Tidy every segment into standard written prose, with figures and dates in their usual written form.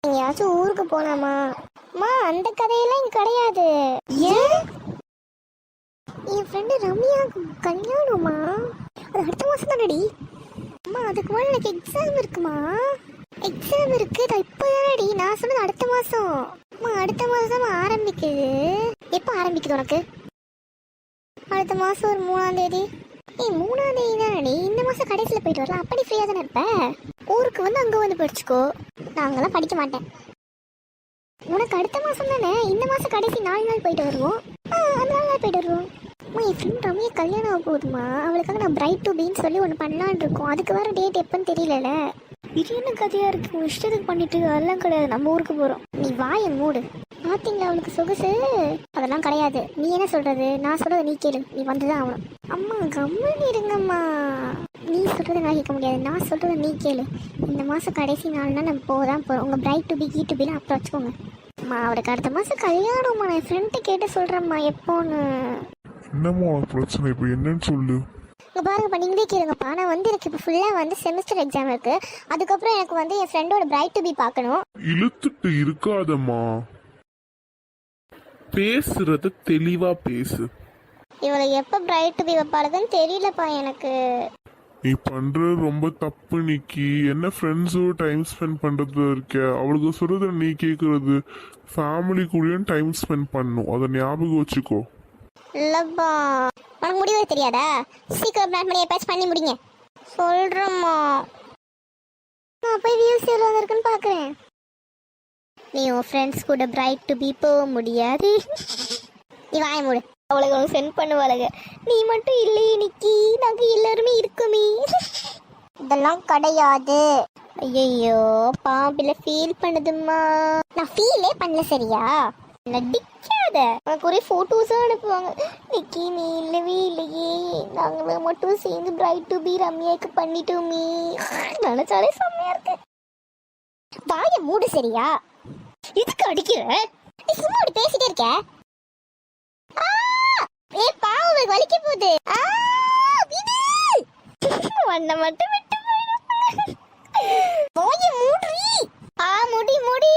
எங்கேயாச்சும் ஊருக்கு போலாமா? அம்மா அந்த கதையெல்லாம் இங்க கிடையாது. ஏன்? என் ஃப்ரெண்டு ரம்யா கல்யாணமா? அது அடுத்த மாசம் தானடி. அம்மா அதுக்கு முன்னாடி எனக்கு எக்ஸாம் இருக்குமா? எக்ஸாம் இருக்கு இப்போதானடி. நான் சொன்னது அடுத்த மாசம். அம்மா அடுத்த மாசம் தான் ஆரம்பிக்குது. எப்போ ஆரம்பிக்குது உனக்கு? அடுத்த மாசம் ஒரு 3ஆம் தேதி. 3ஆம் தேதி தானடி. இந்த மாசம் கடைசியில் போயிட்டு வரலாம். அப்படி ஃப்ரீயா தானே இருப்ப. ஊருக்கு வந்து அங்கே வந்து படிச்சுக்கோ. நாங்களாம் படிக்க மாட்டேன். உனக்கு அடுத்த மாசம் தானே. இந்த மாசம் கடைசி 4 நாள் போயிட்டு வருவோம். அந்த 4 நாள் போயிட்டு வருவோம். என் ஃப்ரெண்ட் ரம்யா கல்யாணம் ஆக போகுதுமா. அவளுக்காக நான் பிரைட் டு பீன்னு சொல்லி ஒன்று பண்ணலான் இருக்கோம். அதுக்கு வேற டேட் எப்போன்னு தெரியல. இது என்ன கதையா இருக்கு? உன் இஷ்டத்துக்கு பண்ணிட்டு அதெல்லாம் கிடையாது. நம்ம ஊருக்கு போகிறோம். நீ வாயை மூடு. பார்த்தீங்களா அவளுக்கு சொகுசு? அதெல்லாம் கிடையாது. நீ என்ன சொல்றது? நான் சொல்றது நீ கேளு. நீ வந்துதான் ஆகணும். அம்மா கம்முன்னு இருங்கம்மா. நீ சொல்றதை நான் கேட்க முடியாது. நான் சொல்றதை நீ கேளு. இந்த மாதம் கடைசி 4 நாள் நம்ம போதான் போகிறோம். உங்கள் பிரைட் டு பி கீ டு பிலாம் அப்புறம் வச்சுக்கோங்க. அம்மா அவளுக்கு அடுத்த மாதம் கல்யாணம்மா. நான் என் ஃப்ரெண்ட்டை கேட்டு சொல்கிறேம்மா எப்போன்னு. என்னம்மா உனக்கு பிரச்சனை? இப்போ என்னன்னு சொல்லு. இங்கே பாருங்கப்பா, நீங்களே கேளுங்கப்பா. நான் வந்து எனக்கு இப்போ ஃபுல்லாக வந்து செமஸ்டர் எக்ஸாம் இருக்கு. அதுக்கப்புறம் எனக்கு வந்து என் ஃப்ரெண்டோட பிரைட் டு பி பார்க்கணும். இழுத்துட்டு இருக்காதம்மா. பேசுறத தெளிவா பேசு. இவளை எப்போ பிரைட் டு பி வைப்பாளுன்னு தெரியலப்பா எனக்கு. நீ பண்ற ரொம்ப தப்பு நிக்கி. என்ன ஃப்ரெண்ட்ஸோட டைம் ஸ்பெண்ட் பண்றது இருக்க. அவளுக்கு சொல்றத நீ கேட்கறது. ஃபேமிலி கூடயும் டைம் ஸ்பெண்ட் பண்ணும். அதை ஞாபகம் வச்சுக்கோ. இல்லப்பா உனக்கு முடிவே தெரியாதா? சீக்கிரம் பிளான் பண்ணி எப்பயாச்சும் பண்ணி முடிங்க. சொல்கிறேம்மா. நான் போய் வியூஸ் எவ்வளோ வந்திருக்குன்னு பார்க்குறேன். நீ உன் ஃப்ரெண்ட்ஸ் கூட பிரைட் டு பி போக முடியாது. நீ வாய மூடு. அவளுக்கு அவங்க சென்ட் பண்ணுவாளுங்க. நீ மட்டும் இல்லையே நிக்கி. நாங்கள் எல்லாருமே இருக்குமே. இதெல்லாம் கிடையாது. ஐயோ பாம்பில ஃபீல் பண்ணுதும்மா. நான் ஃபீலே பண்ணல சரியா? நடிக்காத. உனக்கு ஒரே ஃபோட்டோஸாக அனுப்புவாங்க. நிக்கி நீ இல்லவே இல்லையே. நாங்கள் மட்டும் சேர்ந்து பிரைட் டு பி ரம்யாவுக்கு பண்ணிட்டோமே. நினைச்சாலே செம்மையா இருக்கு. வாய மூடு சரியா? இதுக்கு அடிக்கிற? நீ சும்மா அப்படி பேசிட்டே இருக்க. ஏ பாவம் வலிக்க போகுது. வண்ண மட்டும் விட்டு போயிடும். வாய மூடி. முடி முடி.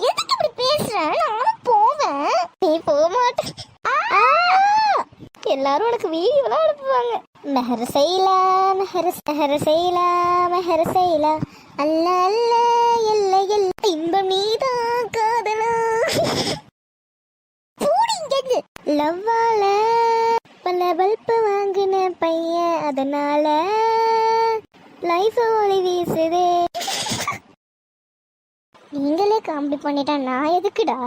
எதுக்கு இப்படி பேசுற? நானும் போவேன். நீ போக மாட்டேன். எல்லாரும் உனக்கு வீடியோலாம் அனுப்புவாங்க. மெஹர் செய்யலா மெஹர் செய்யலா மெஹர் செய்யலா அல்ல அல்ல எல்ல எல்ல இன்பம் நீதான் காதலா. பூடிங்கிறது லவ்வால பல பல்பு வாங்கின பையன். அதனால லைஃப் ஒளி வீசுதே. நீங்களே காமெடி பண்ணிட்டா நான் எதுக்குடா?